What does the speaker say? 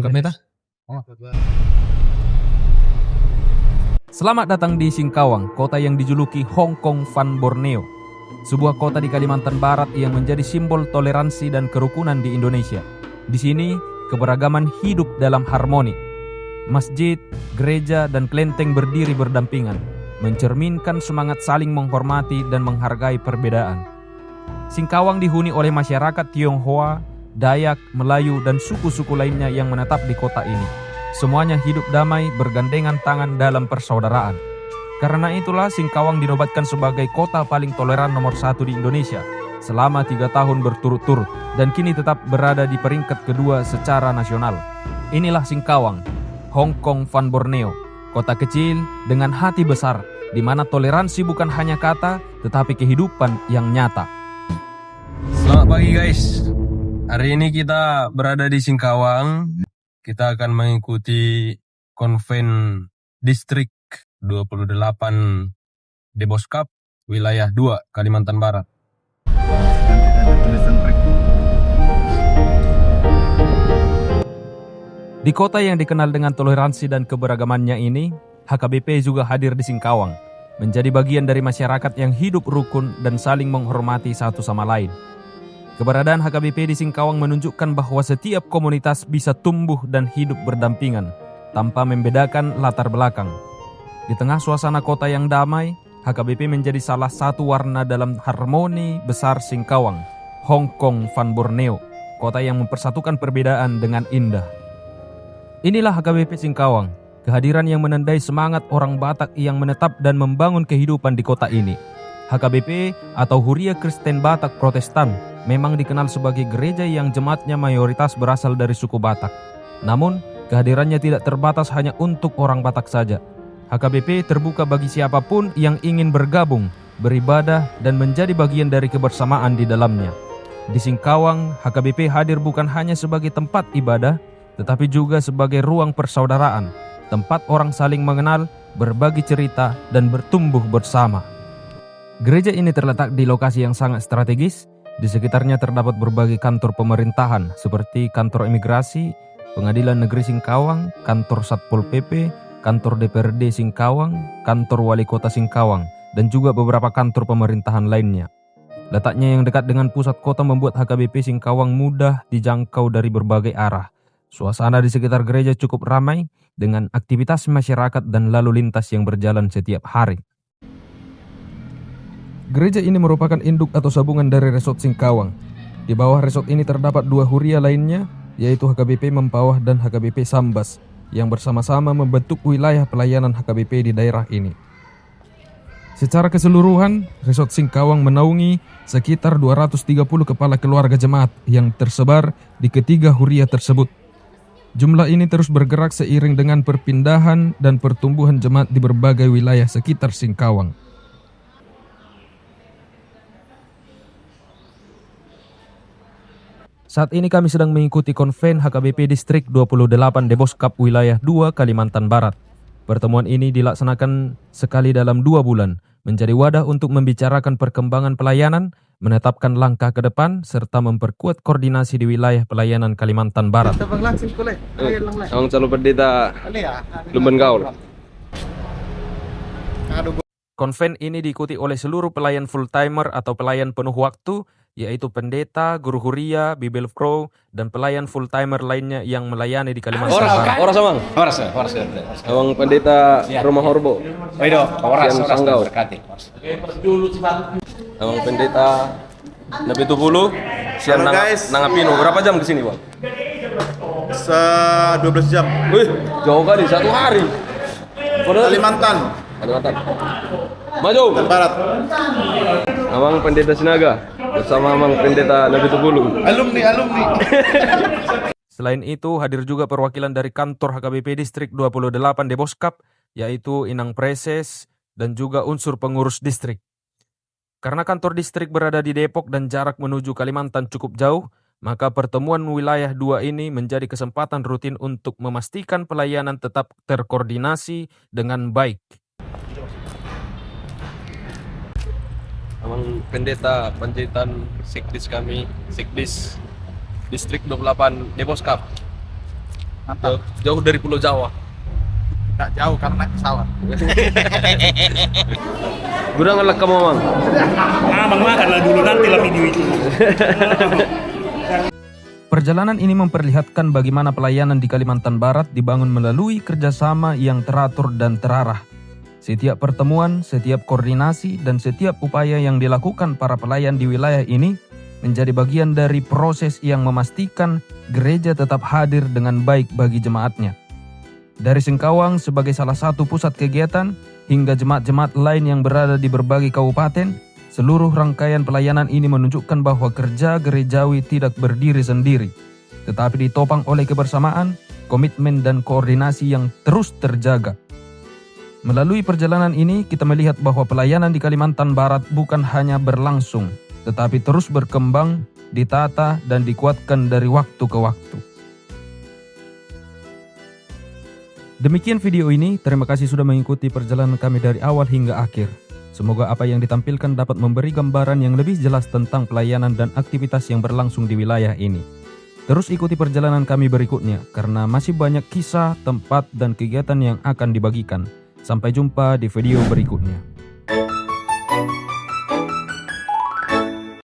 Angkat meta. Selamat datang di Singkawang, kota yang dijuluki Hong Kong Van Borneo. Sebuah kota di Kalimantan Barat yang menjadi simbol toleransi dan kerukunan di Indonesia. Di sini, keberagaman hidup dalam harmoni. Masjid, gereja, dan kelenteng berdiri berdampingan, mencerminkan semangat saling menghormati dan menghargai perbedaan. Singkawang dihuni oleh masyarakat Tionghoa, Dayak, Melayu, dan suku-suku lainnya yang menetap di kota ini. Semuanya hidup damai bergandengan tangan dalam persaudaraan. Karena itulah Singkawang dinobatkan sebagai kota paling toleran nomor 1 di Indonesia selama 3 tahun berturut-turut dan kini tetap berada di peringkat kedua secara nasional. Inilah Singkawang, Hong Kong Van Borneo, kota kecil dengan hati besar di mana toleransi bukan hanya kata tetapi kehidupan yang nyata. Selamat pagi guys. Hari ini kita berada di Singkawang. Kita akan mengikuti konven distrik 28 Debos Cup wilayah 2 Kalimantan Barat. Di kota yang dikenal dengan toleransi dan keberagamannya ini, HKBP juga hadir di Singkawang, menjadi bagian dari masyarakat yang hidup rukun dan saling menghormati satu sama lain. Keberadaan HKBP di Singkawang menunjukkan bahwa setiap komunitas bisa tumbuh dan hidup berdampingan tanpa membedakan latar belakang. Di tengah suasana kota yang damai, HKBP menjadi salah satu warna dalam harmoni besar Singkawang, Hong Kong Van Borneo, kota yang mempersatukan perbedaan dengan indah. Inilah HKBP Singkawang, kehadiran yang menandai semangat orang Batak yang menetap dan membangun kehidupan di kota ini. HKBP atau Huria Kristen Batak Protestan memang dikenal sebagai gereja yang jemaatnya mayoritas berasal dari suku Batak. Namun, kehadirannya tidak terbatas hanya untuk orang Batak saja. HKBP terbuka bagi siapapun yang ingin bergabung, beribadah, dan menjadi bagian dari kebersamaan di dalamnya. Di Singkawang, HKBP hadir bukan hanya sebagai tempat ibadah, tetapi juga sebagai ruang persaudaraan, tempat orang saling mengenal, berbagi cerita, dan bertumbuh bersama. Gereja ini terletak di lokasi yang sangat strategis. Di sekitarnya terdapat berbagai kantor pemerintahan seperti kantor imigrasi, Pengadilan Negeri Singkawang, kantor Satpol PP, kantor DPRD Singkawang, kantor Wali Kota Singkawang, dan juga beberapa kantor pemerintahan lainnya. Letaknya yang dekat dengan pusat kota membuat HKBP Singkawang mudah dijangkau dari berbagai arah. Suasana di sekitar gereja cukup ramai dengan aktivitas masyarakat dan lalu lintas yang berjalan setiap hari. Gereja ini merupakan induk atau sabungan dari Resort Singkawang. Di bawah resort ini terdapat 2 huria lainnya, yaitu HKBP Mempawah dan HKBP Sambas, yang bersama-sama membentuk wilayah pelayanan HKBP di daerah ini. Secara keseluruhan, Resort Singkawang menaungi sekitar 230 kepala keluarga jemaat yang tersebar di ketiga huria tersebut. Jumlah ini terus bergerak seiring dengan perpindahan dan pertumbuhan jemaat di berbagai wilayah sekitar Singkawang. Saat ini kami sedang mengikuti konven HKBP Distrik 28 Debos Cup wilayah 2 Kalimantan Barat. Pertemuan ini dilaksanakan sekali dalam 2 bulan, menjadi wadah untuk membicarakan perkembangan pelayanan, menetapkan langkah ke depan, serta memperkuat koordinasi di wilayah pelayanan Kalimantan Barat. Ang calon pendeta Lumban Gaul. Konven ini diikuti oleh seluruh pelayan full-timer atau pelayan penuh waktu, yaitu pendeta, guru huria, Bible Pro, dan pelayan full-timer lainnya yang melayani di Kalimantan Barat. Ora samang. Awang pendeta Rumah Horbo. Sanggau. Awang pendeta Nabi Tupulu. Sian Nangapino. Berapa jam ke sini, Bang? 12 jam. Wih, jauh kali 1 hari. Kalimantan Maju. dan Barat. Awang pendeta Sinaga bersama Amang pendeta Nabi Tupulu. Alumni. Selain itu, hadir juga perwakilan dari kantor HKBP Distrik 28 Debos Cup, yaitu Inang Preses dan juga unsur pengurus distrik. Karena kantor distrik berada di Depok dan jarak menuju Kalimantan cukup jauh, maka pertemuan wilayah 2 ini menjadi kesempatan rutin untuk memastikan pelayanan tetap terkoordinasi dengan baik. Amang pendeta Panjaitan Sekdis kami, Sekdis Distrik 28 Debos Cup. Jauh dari Pulau Jawa. Nggak jauh karena naik pesawat. Gurang alak kamu, Mang. Bang makanlah dulu nantilah video itu. Perjalanan ini memperlihatkan bagaimana pelayanan di Kalimantan Barat dibangun melalui kerjasama yang teratur dan terarah. Setiap pertemuan, setiap koordinasi, dan setiap upaya yang dilakukan para pelayan di wilayah ini menjadi bagian dari proses yang memastikan gereja tetap hadir dengan baik bagi jemaatnya. Dari Singkawang sebagai salah satu pusat kegiatan hingga jemaat-jemaat lain yang berada di berbagai kabupaten, seluruh rangkaian pelayanan ini menunjukkan bahwa kerja gerejawi tidak berdiri sendiri, tetapi ditopang oleh kebersamaan, komitmen, dan koordinasi yang terus terjaga. Melalui perjalanan ini, kita melihat bahwa pelayanan di Kalimantan Barat bukan hanya berlangsung, tetapi terus berkembang, ditata, dan dikuatkan dari waktu ke waktu. Demikian video ini, terima kasih sudah mengikuti perjalanan kami dari awal hingga akhir. Semoga apa yang ditampilkan dapat memberi gambaran yang lebih jelas tentang pelayanan dan aktivitas yang berlangsung di wilayah ini. Terus ikuti perjalanan kami berikutnya, karena masih banyak kisah, tempat, dan kegiatan yang akan dibagikan. Sampai jumpa di video berikutnya.